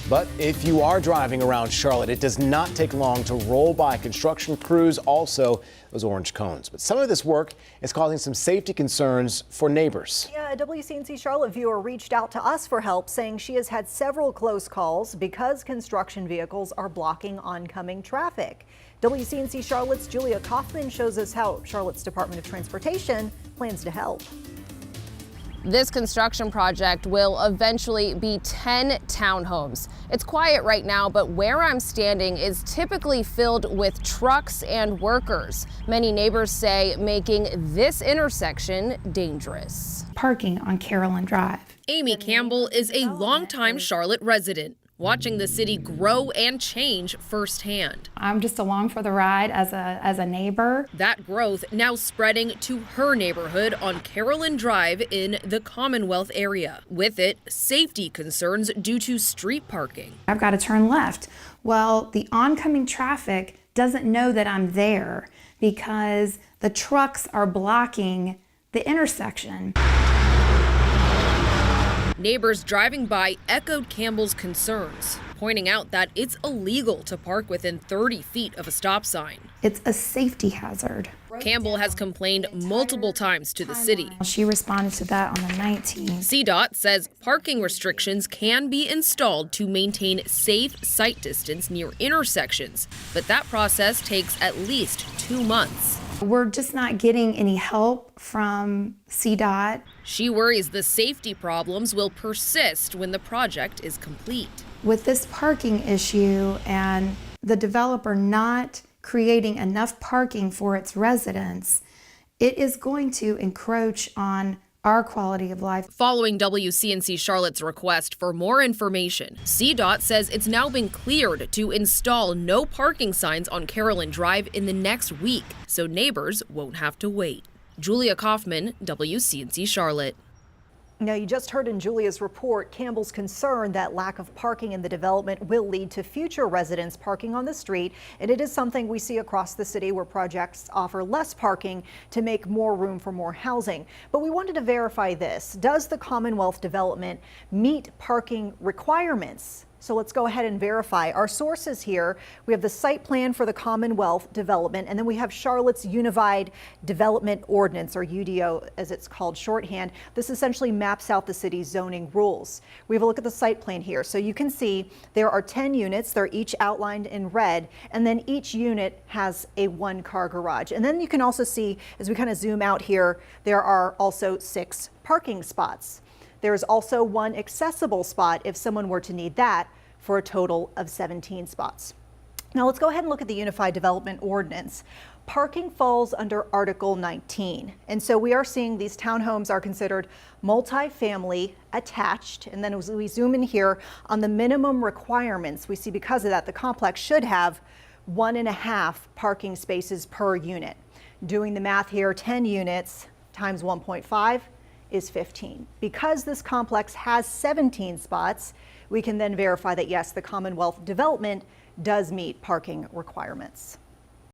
But if you are driving around Charlotte, it does not take long to roll by construction crews, also those orange cones. But some of this work is causing some safety concerns for neighbors. Yeah, a WCNC Charlotte viewer reached out to us for help, saying she has had several close calls because construction vehicles are blocking oncoming traffic. WCNC Charlotte's Julia Kauffman shows us how Charlotte's Department of Transportation plans to help. This construction project will eventually be 10 townhomes. It's quiet right now, but where I'm standing is typically filled with trucks and workers. Many neighbors say making this intersection dangerous. Parking on Carolyn Drive. Amy Campbell is a longtime Charlotte resident, watching the city grow and change firsthand. I'm just along for the ride as a neighbor. That growth now spreading to her neighborhood on Carolyn Drive in the Commonwealth area. With it, safety concerns due to street parking. I've got to turn left. Well, the oncoming traffic doesn't know that I'm there because the trucks are blocking the intersection. Neighbors driving by echoed Campbell's concerns, pointing out that it's illegal to park within 30 feet of a stop sign. It's a safety hazard. Campbell has complained multiple times to the city. She responded to that on the 19th. CDOT says parking restrictions can be installed to maintain safe sight distance near intersections, but that process takes at least 2 months. We're just not getting any help from CDOT. She worries the safety problems will persist when the project is complete. With this parking issue and the developer not creating enough parking for its residents, it is going to encroach on our quality of life. Following WCNC Charlotte's request for more information, CDOT says it's now been cleared to install no parking signs on Carolyn Drive in the next week, so neighbors won't have to wait. Julia Kauffman, WCNC Charlotte. Now, you just heard in Julia's report Campbell's concern that lack of parking in the development will lead to future residents parking on the street. And it is something we see across the city where projects offer less parking to make more room for more housing. But we wanted to verify this. Does the Commonwealth development meet parking requirements? So let's go ahead and verify. Our sources here, we have the site plan for the Commonwealth development, and then we have Charlotte's Unified Development Ordinance, or UDO as it's called shorthand. This essentially maps out the city's zoning rules. We have a look at the site plan here. So you can see there are 10 units. They're each outlined in red, and then each unit has a 1-car garage. And then you can also see, as we kind of zoom out here, there are also 6 parking spots. There's also 1 accessible spot if someone were to need that, for a total of 17 spots. Now let's go ahead and look at the Unified Development Ordinance. Parking falls under Article 19. And so we are seeing these townhomes are considered multi-family attached. And then as we zoom in here on the minimum requirements, we see because of that, the complex should have 1.5 parking spaces per unit. Doing the math here, 10 units times 1.5 is 15. Because this complex has 17 spots, we can then verify that yes, the Commonwealth development does meet parking requirements.